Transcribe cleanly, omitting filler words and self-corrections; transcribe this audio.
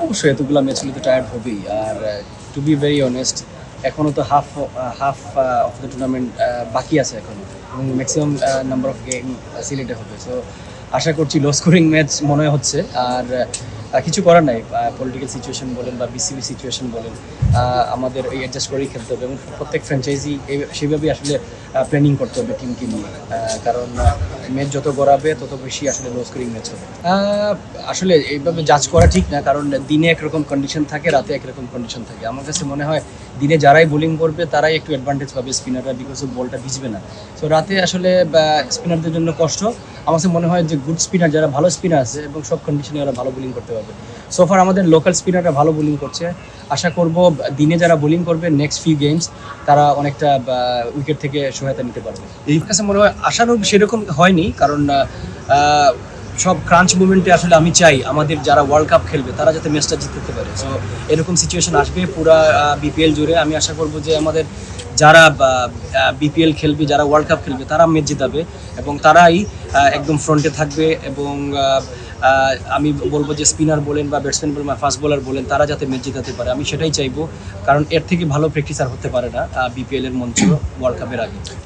অবশ্যই এতগুলো ম্যাচ হলে তো টায়ার্ড হবেই। আর টু বি ভেরি অনেস্ট, এখনও তো হাফ অফ দ্য টুর্নামেন্ট বাকি আছে এখনও, এবং ম্যাক্সিমাম নাম্বার অফ গেম সিলেটে হবে। সো আশা করছি লো স্কোরিং ম্যাচ মনে হচ্ছে। আর কিছু করার নাই, পলিটিক্যাল সিচুয়েশন বলেন বা বিসিবি সিচুয়েশন বলেন, আমাদের এই অ্যাডজাস্ট করেই খেলতে হবে, এবং প্রত্যেক ফ্র্যাঞ্চাইজি সেভাবেই আসলে প্ল্যানিং করতে হবে টিমকে নিয়ে। কারণ ম্যাচ যত গড়াবে তত বেশি আসলে লো স্কোরিং ম্যাচ হবে। আসলে এইভাবে জাজ করা ঠিক না, কারণ দিনে একরকম কন্ডিশন থাকে, রাতে একরকম কন্ডিশন থাকে। আমার কাছে মনে হয় দিনে যারাই বোলিং করবে তারাই একটু অ্যাডভান্টেজ পাবে স্পিনাররা, বিকজ বলটা ভিজবে না। সো রাতে আসলে স্পিনারদের জন্য কষ্ট। আমার কাছে মনে হয় যে গুড স্পিনার, যারা ভালো স্পিনার আছে এবং সব কন্ডিশনে ওরা ভালো বোলিং করতে পারবে। সোফার আমাদের লোকাল স্পিনাররা ভালো বোলিং করছে। আশা করব দিনে যারা বোলিং করবে নেক্সট ফিউ গেমস তারা অনেকটা উইকেট থেকে সহায়তা নিতে পারবে। এই কাছে মনে হয় আশানুরূপ সেরকম হয়নি, কারণ সব ক্রাঞ্চ মুভমেন্টে আসলে আমি চাই আমাদের যারা ওয়ার্ল্ড কাপ খেলবে তারা যাতে ম্যাচটা জিততে পারে। সো এরকম সিচুয়েশন আসবে পুরা বিপিএল জুড়ে। আমি আশা করব যে আমাদের যারা বিপিএল খেলবে, যারা ওয়ার্ল্ড কাপ খেলবে, তারা ম্যাচ জিতাবে এবং তারাই একদম ফ্রন্টে থাকবে। এবং আমি বলবো যে স্পিনার বলেন বা ব্যাটসম্যান বলেন বা ফাস্ট বোলার বলেন, তারা যাতে ম্যাচ জিতাতে পারে, আমি সেটাই চাইবো। কারণ এর থেকে ভালো প্র্যাকটিস আর হতে পারে না বিপিএল এর মঞ্চ ওয়ার্ল্ড কাপের আগে।